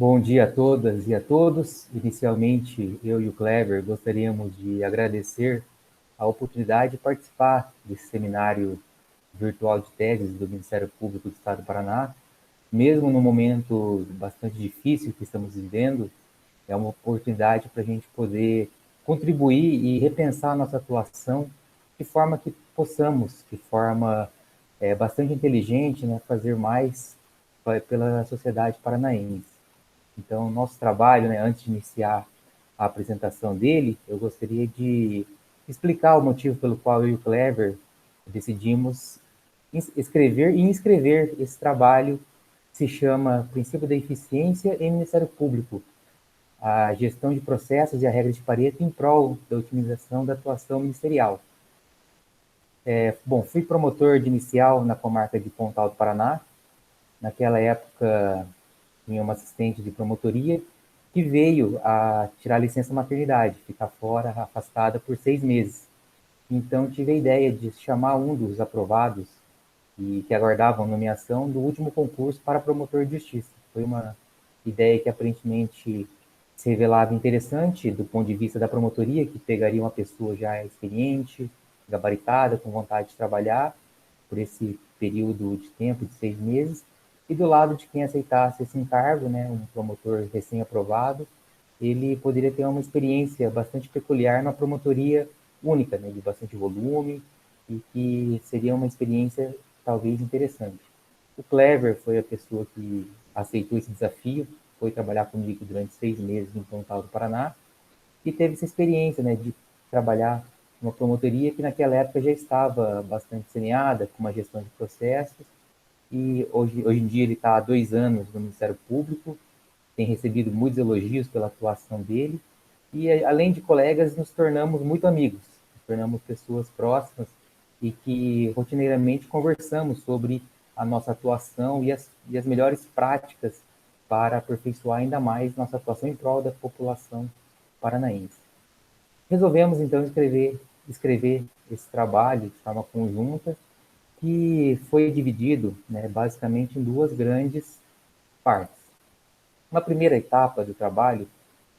Bom dia a todas e a todos. Inicialmente, eu e o Clever gostaríamos de agradecer a oportunidade de participar desse seminário virtual de teses do Ministério Público do Estado do Paraná. Mesmo no momento bastante difícil que estamos vivendo, é uma oportunidade para a gente poder contribuir e repensar a nossa atuação de forma que possamos, de forma bastante inteligente, né, fazer mais pela sociedade paranaense. Então, nosso trabalho, né, antes de iniciar a apresentação dele, eu gostaria de explicar o motivo pelo qual eu e o Clever decidimos escrever e inscrever esse trabalho que se chama Princípio da Eficiência em Ministério Público, a gestão de processos e a regra de Pareto em prol da otimização da atuação ministerial. Bom, fui promotor de inicial na comarca de Pontal do Paraná. Naquela época, tinha uma assistente de promotoria que veio a tirar licença maternidade, ficar fora, afastada por 6 meses. Então, tive a ideia de chamar um dos aprovados e que aguardavam nomeação do último concurso para promotor de justiça. Foi uma ideia que aparentemente se revelava interessante do ponto de vista da promotoria, que pegaria uma pessoa já experiente, gabaritada, com vontade de trabalhar por esse período de tempo de 6 meses, e do lado de quem aceitasse esse encargo, né, um promotor recém-aprovado, ele poderia ter uma experiência bastante peculiar na promotoria única, né, de bastante volume, e que seria uma experiência talvez interessante. O Clever foi a pessoa que aceitou esse desafio, foi trabalhar comigo durante 6 meses no Pontal do Paraná, e teve essa experiência, né, de trabalhar numa promotoria que naquela época já estava bastante saneada, com uma gestão de processos, e hoje em dia ele está há 2 anos no Ministério Público, tem recebido muitos elogios pela atuação dele, e além de colegas, nos tornamos muito amigos, nos tornamos pessoas próximas e que rotineiramente conversamos sobre a nossa atuação e as melhores práticas para aperfeiçoar ainda mais nossa atuação em prol da população paranaense. Resolvemos então escrever esse trabalho de forma conjunta, que foi dividido, né, basicamente em duas grandes partes. Uma primeira etapa do trabalho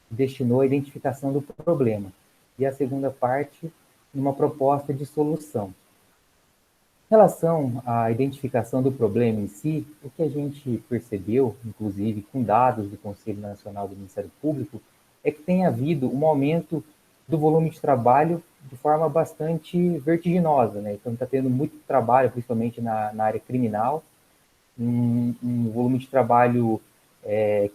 destinou à identificação do problema e a segunda parte numa proposta de solução. Em relação à identificação do problema em si, o que a gente percebeu, inclusive com dados do Conselho Nacional do Ministério Público, é que tem havido um aumento do volume de trabalho de forma bastante vertiginosa, né? Então está tendo muito trabalho, principalmente na área criminal, um volume de trabalho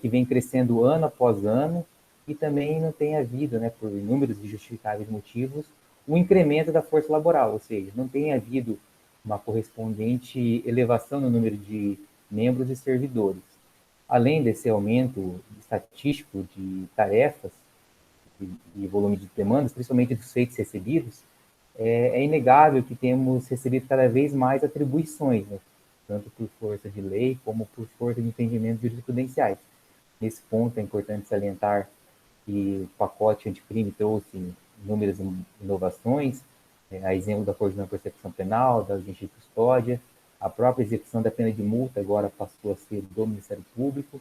que vem crescendo ano após ano, e também não tem havido, né, por inúmeros e justificáveis motivos, um incremento da força laboral, ou seja, não tem havido uma correspondente elevação no número de membros e servidores. Além desse aumento estatístico de tarefas e volume de demandas, principalmente dos feitos recebidos, é inegável que temos recebido cada vez mais atribuições, né? Tanto por força de lei como por força de entendimentos jurisprudenciais. Nesse ponto, é importante salientar que o pacote anticrime trouxe inúmeras inovações, a exemplo da coordenação da percepção penal, da urgência de custódia, a própria execução da pena de multa agora passou a ser do Ministério Público,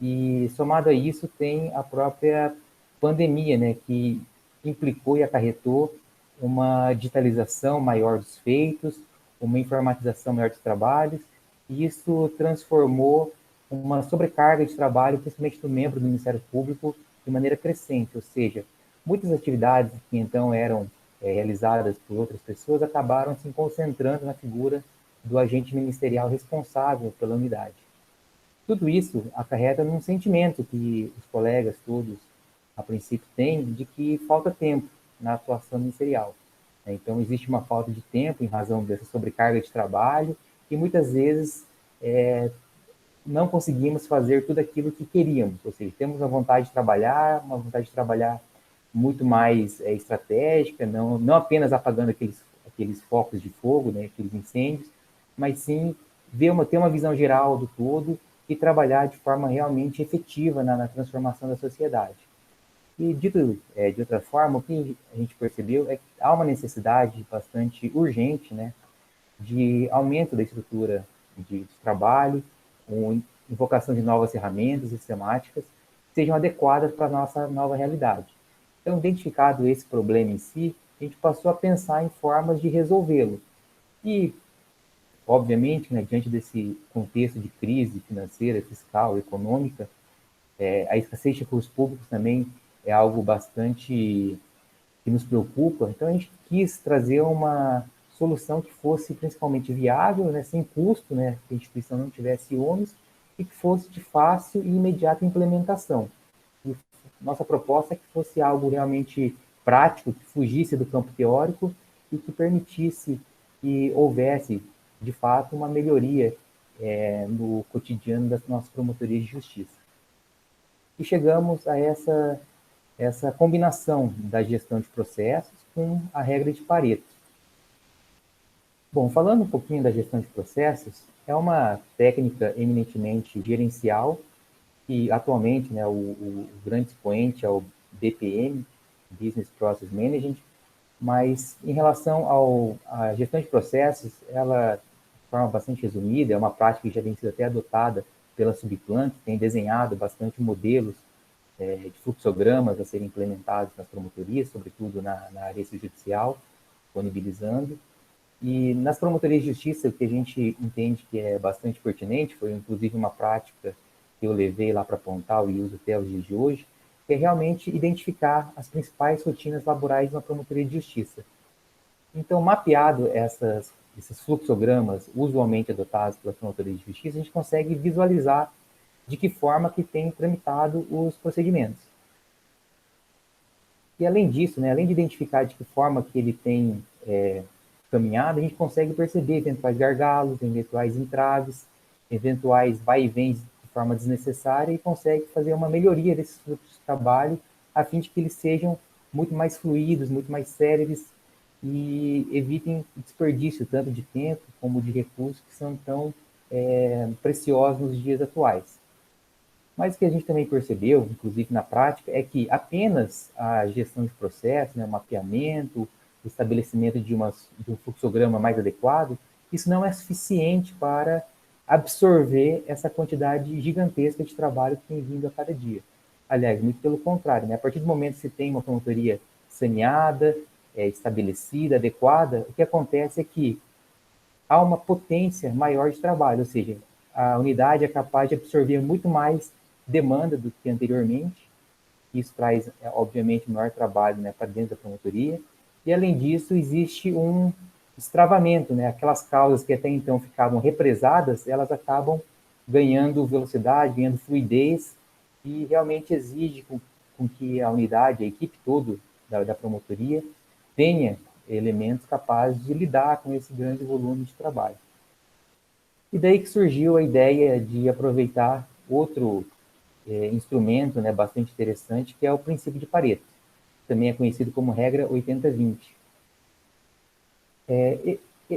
e somado a isso tem a própria pandemia, né, que implicou e acarretou uma digitalização maior dos feitos, uma informatização maior dos trabalhos, e isso transformou uma sobrecarga de trabalho, principalmente do membro do Ministério Público, de maneira crescente, ou seja, muitas atividades que então eram realizadas por outras pessoas acabaram se concentrando na figura do agente ministerial responsável pela unidade. Tudo isso acarreta num sentimento que os colegas todos, a princípio, têm de que falta tempo na atuação ministerial. Então, existe uma falta de tempo em razão dessa sobrecarga de trabalho e muitas vezes não conseguimos fazer tudo aquilo que queríamos. Ou seja, temos uma vontade de trabalhar muito mais estratégica, não apenas apagando aqueles focos de fogo, né, aqueles incêndios, mas sim ter uma visão geral do todo e trabalhar de forma realmente efetiva na transformação da sociedade. E dito de outra forma, o que a gente percebeu é que há uma necessidade bastante urgente, né, de aumento da estrutura de trabalho, invocação de novas ferramentas e sistemáticas que sejam adequadas para a nossa nova realidade. Então, identificado esse problema em si, a gente passou a pensar em formas de resolvê-lo. E, obviamente, né, diante desse contexto de crise financeira, fiscal, econômica, a escassez de recursos públicos também é algo bastante que nos preocupa. Então, a gente quis trazer uma solução que fosse principalmente viável, né, sem custo, né, que a instituição não tivesse ônus e que fosse de fácil e imediata implementação. E nossa proposta é que fosse algo realmente prático, que fugisse do campo teórico e que permitisse que houvesse, de fato, uma melhoria no cotidiano das nossas promotorias de justiça. E chegamos a essa combinação da gestão de processos com a regra de Pareto. Bom, falando um pouquinho da gestão de processos, é uma técnica eminentemente gerencial e atualmente, né, o grande expoente é o BPM, Business Process Management, mas em relação à gestão de processos, ela, de forma bastante resumida, é uma prática que já vem sido até adotada pela Subplan, que tem desenhado bastante modelos de fluxogramas a serem implementados nas promotorias, sobretudo na área judicial, disponibilizando. E nas promotorias de justiça, o que a gente entende que é bastante pertinente, foi inclusive uma prática que eu levei lá para Pontal e uso até os dias de hoje, que é realmente identificar as principais rotinas laborais de uma promotoria de justiça. Então, mapeado esses fluxogramas usualmente adotados pelas promotorias de justiça, a gente consegue visualizar de que forma que tem tramitado os procedimentos. E além disso, né, além de identificar de que forma que ele tem caminhado, a gente consegue perceber eventuais gargalos, eventuais entraves, eventuais vai e vens de forma desnecessária e consegue fazer uma melhoria desses fluxos de trabalho a fim de que eles sejam muito mais fluidos, muito mais céleres e evitem desperdício tanto de tempo como de recursos que são tão preciosos nos dias atuais. Mas o que a gente também percebeu, inclusive na prática, é que apenas a gestão de processo, né, o mapeamento, o estabelecimento de um fluxograma mais adequado, isso não é suficiente para absorver essa quantidade gigantesca de trabalho que tem vindo a cada dia. Aliás, muito pelo contrário, né? A partir do momento que se tem uma promotoria saneada, estabelecida, adequada, o que acontece é que há uma potência maior de trabalho, ou seja, a unidade é capaz de absorver muito mais demanda do que anteriormente. Isso traz, obviamente, maior trabalho, né, para dentro da promotoria. E, além disso, existe um destravamento, né? Aquelas causas que até então ficavam represadas, elas acabam ganhando velocidade, ganhando fluidez, e realmente exige com que a unidade, a equipe toda da promotoria, tenha elementos capazes de lidar com esse grande volume de trabalho. E daí que surgiu a ideia de aproveitar outro instrumento, né, bastante interessante, que é o princípio de Pareto. Também é conhecido como regra 80-20.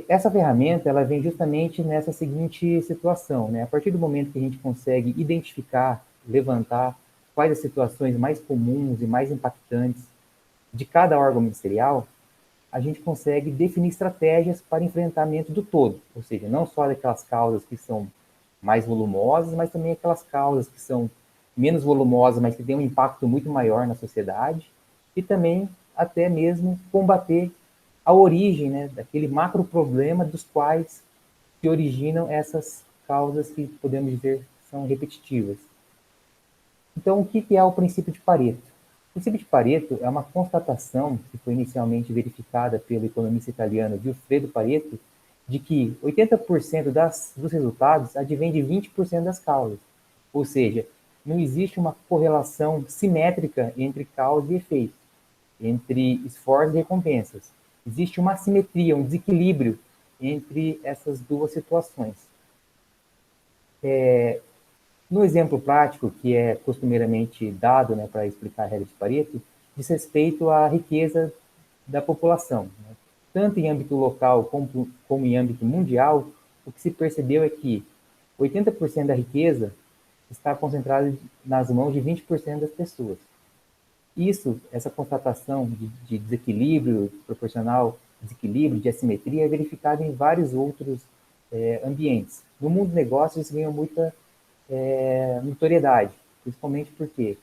Essa ferramenta ela vem justamente nessa seguinte situação, né? A partir do momento que a gente consegue identificar, levantar quais as situações mais comuns e mais impactantes de cada órgão ministerial, a gente consegue definir estratégias para enfrentamento do todo, ou seja, não só daquelas causas que são mais volumosas, mas também aquelas causas que são menos volumosas, mas que têm um impacto muito maior na sociedade, e também até mesmo combater a origem, né, daquele macro problema dos quais se originam essas causas que podemos dizer são repetitivas. Então, o que é o princípio de Pareto? O princípio de Pareto é uma constatação que foi inicialmente verificada pelo economista italiano Vilfredo Pareto, de que 80% dos resultados advém de 20% das causas. Ou seja, não existe uma correlação simétrica entre causa e efeito, entre esforços e recompensas. Existe uma assimetria, um desequilíbrio entre essas duas situações. No exemplo prático, que é costumeiramente dado, né, para explicar a regra de Pareto, diz respeito à riqueza da população. Né? Tanto em âmbito local como em âmbito mundial, o que se percebeu é que 80% da riqueza está concentrada nas mãos de 20% das pessoas. Essa constatação de desequilíbrio proporcional, desequilíbrio, de assimetria, é verificada em vários outros ambientes. No mundo dos negócios, isso ganhou muita notoriedade, principalmente porque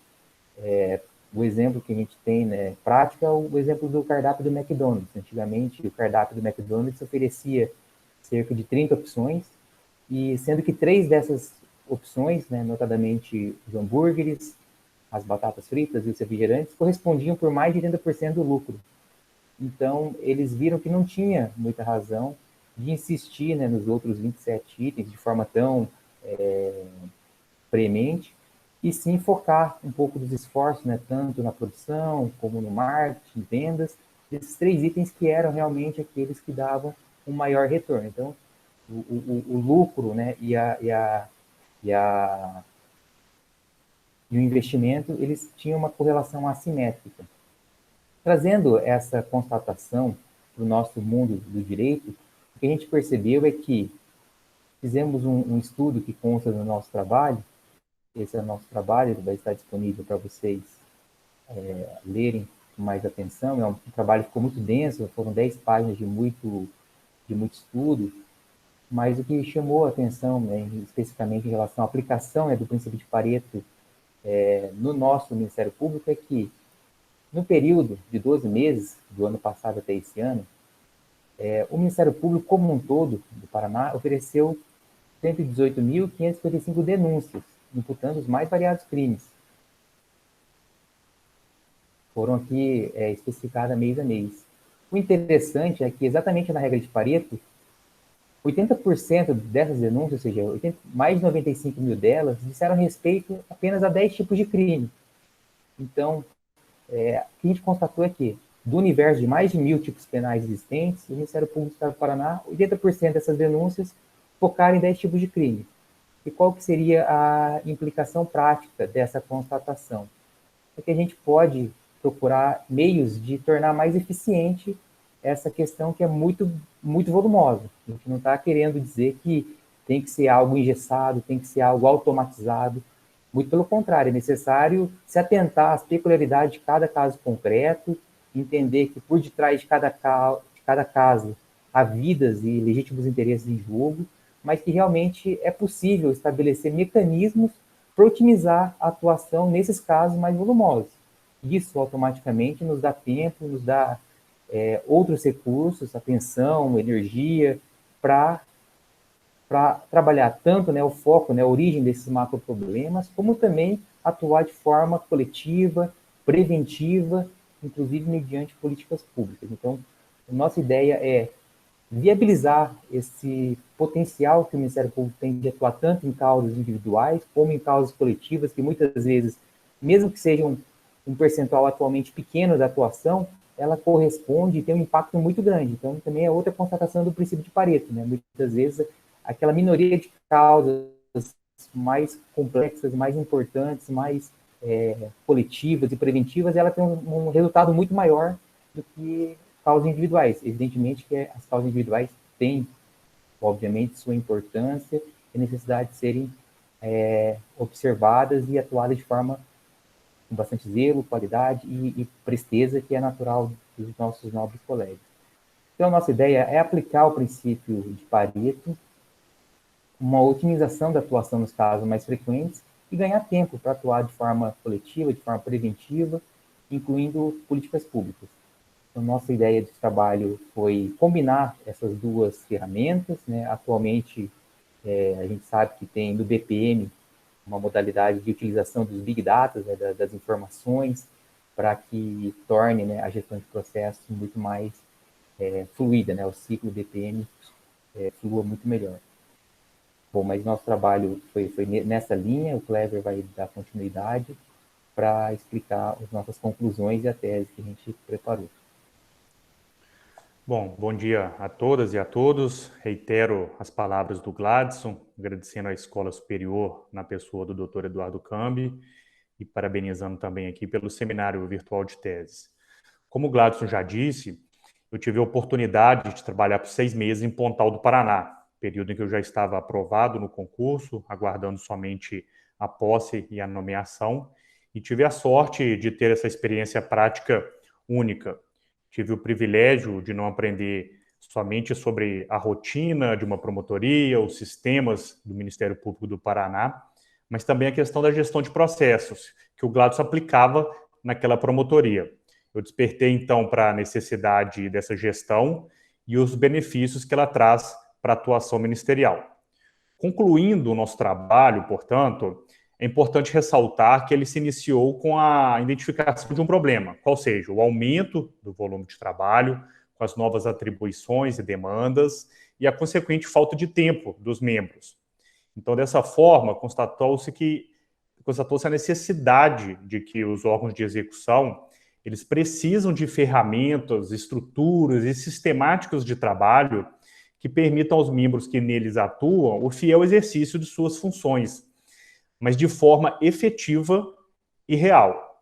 o exemplo que a gente tem, né, prática é o exemplo do cardápio do McDonald's. Antigamente, o cardápio do McDonald's oferecia cerca de 30 opções, e sendo que 3 dessas opções, né, notadamente os hambúrgueres, as batatas fritas e os refrigerantes, correspondiam por mais de 80% do lucro. Então, eles viram que não tinha muita razão de insistir, né, nos outros 27 itens de forma tão premente, e sim focar um pouco dos esforços, né, tanto na produção, como no marketing, vendas, desses 3 itens que eram realmente aqueles que davam um maior retorno. Então, o lucro, né, e, a, e o investimento, eles tinham uma correlação assimétrica. Trazendo essa constatação para o nosso mundo do direito, o que a gente percebeu é que fizemos um estudo que consta no nosso trabalho. Esse é o nosso trabalho, ele vai estar disponível para vocês lerem com mais atenção. É um trabalho que ficou muito denso, foram 10 páginas de muito estudo, mas o que chamou a atenção, né, especificamente em relação à aplicação, né, do princípio de Pareto no nosso Ministério Público é que, no período de 12 meses, do ano passado até esse ano, o Ministério Público, como um todo, do Paraná, ofereceu 118.555 denúncias, imputando os mais variados crimes. Foram aqui especificadas mês a mês. O interessante é que, exatamente na regra de Pareto, 80% dessas denúncias, ou seja, mais de 95 mil delas, disseram respeito apenas a 10 tipos de crime. Então, o que a gente constatou é que, do universo de mais de 1.000 tipos penais existentes, o Ministério Público do Estado do Paraná, 80% dessas denúncias focaram em 10 tipos de crime. E qual que seria a implicação prática dessa constatação? É que a gente pode procurar meios de tornar mais eficiente essa questão que é muito volumosa. A gente não está querendo dizer que tem que ser algo engessado, tem que ser algo automatizado. Muito pelo contrário, é necessário se atentar às peculiaridades de cada caso concreto, entender que por detrás de cada caso há vidas e legítimos interesses em jogo, mas que realmente é possível estabelecer mecanismos para otimizar a atuação nesses casos mais volumosos. Isso automaticamente nos dá tempo, nos dá outros recursos, atenção, energia, para trabalhar tanto, né, o foco, né, a origem desses macroproblemas, como também atuar de forma coletiva, preventiva, inclusive mediante políticas públicas. Então, a nossa ideia é viabilizar esse potencial que o Ministério Público tem de atuar tanto em causas individuais como em causas coletivas, que muitas vezes, mesmo que sejam um percentual atualmente pequeno da atuação, ela corresponde e tem um impacto muito grande. Então, também é outra constatação do princípio de Pareto, né? Muitas vezes, aquela minoria de causas mais complexas, mais importantes, mais coletivas e preventivas, ela tem um resultado muito maior do que causas individuais. Evidentemente que as causas individuais têm, obviamente, sua importância e necessidade de serem observadas e atuadas de forma com bastante zelo, qualidade e presteza, que é natural dos nossos nobres colegas. Então, a nossa ideia é aplicar o princípio de Pareto, uma otimização da atuação nos casos mais frequentes e ganhar tempo para atuar de forma coletiva, de forma preventiva, incluindo políticas públicas. Então, nossa ideia de trabalho foi combinar essas duas ferramentas, né? Atualmente, a gente sabe que tem no BPM uma modalidade de utilização dos big data, né, das informações, para que torne, né, a gestão de processos muito mais fluida, né? O ciclo BPM flua muito melhor. Bom, mas nosso trabalho foi nessa linha, o Clever vai dar continuidade para explicar as nossas conclusões e a tese que a gente preparou. Bom, bom dia a todas e a todos. Reitero as palavras do Gladson, agradecendo à Escola Superior na pessoa do Dr. Eduardo Cambi e parabenizando também aqui pelo seminário virtual de teses. Como o Gladson já disse, eu tive a oportunidade de trabalhar por 6 meses em Pontal do Paraná, período em que eu já estava aprovado no concurso, aguardando somente a posse e a nomeação, e tive a sorte de ter essa experiência prática única. Tive o privilégio de não aprender somente sobre a rotina de uma promotoria, os sistemas do Ministério Público do Paraná, mas também a questão da gestão de processos, que o Gladson aplicava naquela promotoria. Eu despertei, então, para a necessidade dessa gestão e os benefícios que ela traz para a atuação ministerial. Concluindo o nosso trabalho, portanto, é importante ressaltar que ele se iniciou com a identificação de um problema, qual seja o aumento do volume de trabalho, com as novas atribuições e demandas, e a consequente falta de tempo dos membros. Então, dessa forma, constatou-se a necessidade de que os órgãos de execução eles precisam de ferramentas, estruturas e sistemáticas de trabalho que permitam aos membros que neles atuam o fiel exercício de suas funções, mas de forma efetiva e real.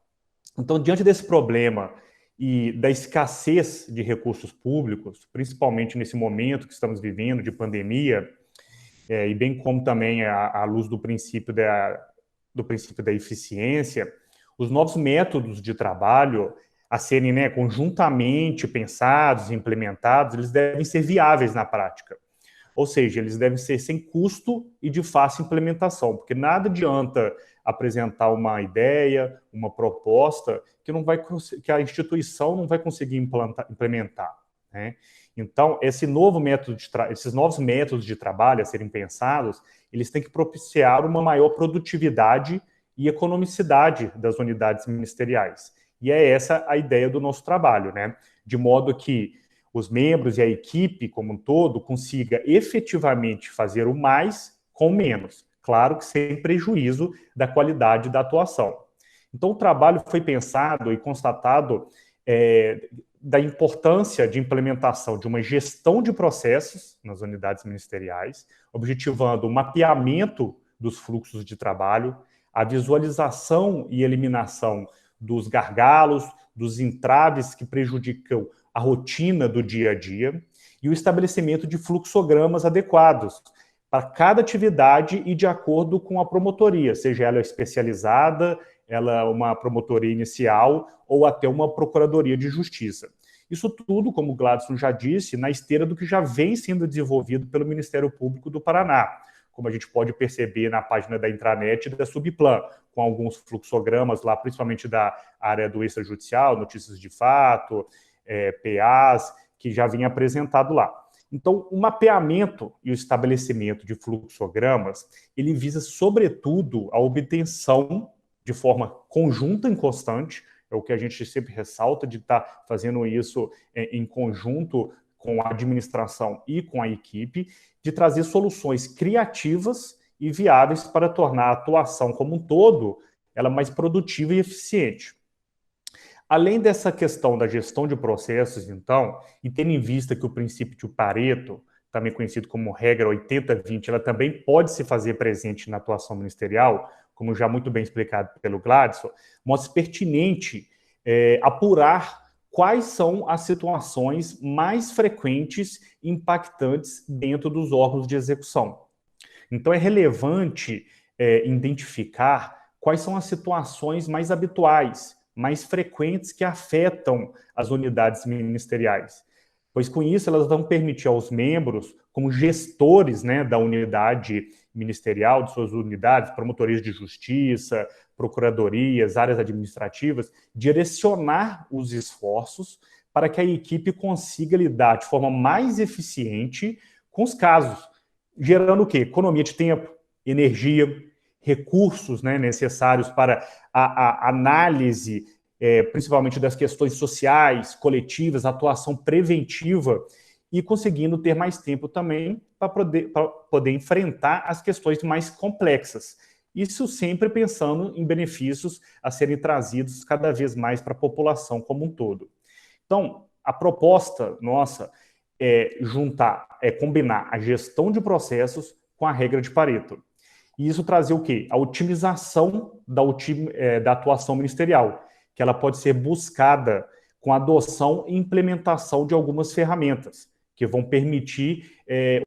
Então, diante desse problema e da escassez de recursos públicos, principalmente nesse momento que estamos vivendo de pandemia, e bem como também à luz do princípio da eficiência, os novos métodos de trabalho a serem conjuntamente pensados e implementados, eles devem ser viáveis na prática. Ou seja, eles devem ser sem custo e de fácil implementação, porque nada adianta apresentar uma ideia, uma proposta que a instituição não vai conseguir implementar, né? Então, esses novos métodos de trabalho a serem pensados, eles têm que propiciar uma maior produtividade e economicidade das unidades ministeriais. E é essa a ideia do nosso trabalho, né? De modo que os membros e a equipe como um todo consiga efetivamente fazer o mais com menos. Claro que sem prejuízo da qualidade da atuação. Então, o trabalho foi pensado e constatado da importância de implementação de uma gestão de processos nas unidades ministeriais, objetivando o mapeamento dos fluxos de trabalho, a visualização e eliminação dos gargalos, dos entraves que prejudicam a rotina do dia a dia e o estabelecimento de fluxogramas adequados para cada atividade e de acordo com a promotoria, seja ela especializada, ela uma promotoria inicial ou até uma procuradoria de justiça. Isso tudo, como o Gladson já disse, na esteira do que já vem sendo desenvolvido pelo Ministério Público do Paraná, como a gente pode perceber na página da intranet da Subplan, com alguns fluxogramas lá, principalmente da área do extrajudicial, notícias de fato, PAs, que já vinha apresentado lá. Então, o mapeamento e o estabelecimento de fluxogramas, ele visa, sobretudo, a obtenção de forma conjunta e constante, é o que a gente sempre ressalta, de estar fazendo isso em conjunto com a administração e com a equipe, de trazer soluções criativas e viáveis para tornar a atuação como um todo ela mais produtiva e eficiente. Além dessa questão da gestão de processos, então, e tendo em vista que o princípio de Pareto, também conhecido como regra 80-20, ela também pode se fazer presente na atuação ministerial, como já muito bem explicado pelo Gladson, mostra pertinente apurar quais são as situações mais frequentes e impactantes dentro dos órgãos de execução. Então, é relevante identificar quais são as situações mais habituais, mais frequentes que afetam as unidades ministeriais, pois com isso elas vão permitir aos membros, como gestores da unidade ministerial, de suas unidades, promotorias de justiça, procuradorias, áreas administrativas, direcionar os esforços para que a equipe consiga lidar de forma mais eficiente com os casos, gerando o quê? Economia de tempo, energia, recursos necessários para a análise, principalmente das questões sociais, coletivas, atuação preventiva, e conseguindo ter mais tempo também para poder enfrentar as questões mais complexas. Isso sempre pensando em benefícios a serem trazidos cada vez mais para a população como um todo. Então, a proposta nossa é combinar a gestão de processos com a regra de Pareto. E isso trazer o quê? A otimização da atuação ministerial, que ela pode ser buscada com a adoção e implementação de algumas ferramentas, que vão permitir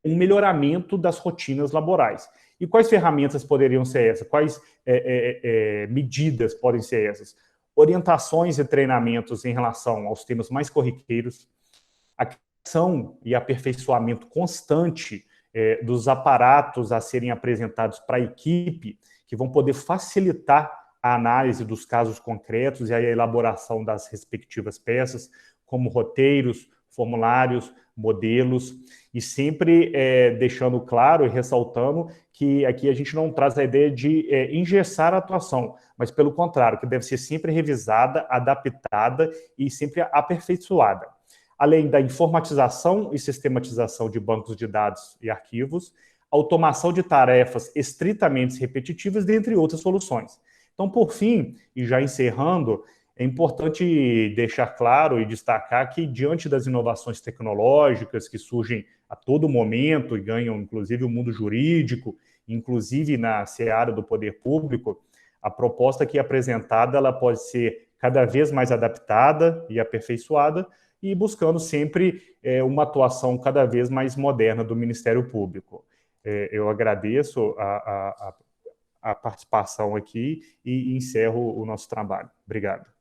um melhoramento das rotinas laborais. E quais ferramentas poderiam ser essas? Quais medidas podem ser essas? Orientações e treinamentos em relação aos temas mais corriqueiros, a criação e aperfeiçoamento constante dos aparatos a serem apresentados para a equipe, que vão poder facilitar a análise dos casos concretos e a elaboração das respectivas peças, como roteiros, formulários, modelos, e sempre deixando claro e ressaltando que aqui a gente não traz a ideia de engessar a atuação, mas pelo contrário, que deve ser sempre revisada, adaptada e sempre aperfeiçoada. Além da informatização e sistematização de bancos de dados e arquivos, automação de tarefas estritamente repetitivas, dentre outras soluções. Então, por fim, e já encerrando, é importante deixar claro e destacar que, diante das inovações tecnológicas que surgem a todo momento e ganham, inclusive, o mundo jurídico, inclusive na seara do poder público, a proposta aqui apresentada ela pode ser cada vez mais adaptada e aperfeiçoada, e buscando sempre uma atuação cada vez mais moderna do Ministério Público. Eu agradeço a participação aqui e encerro o nosso trabalho. Obrigado.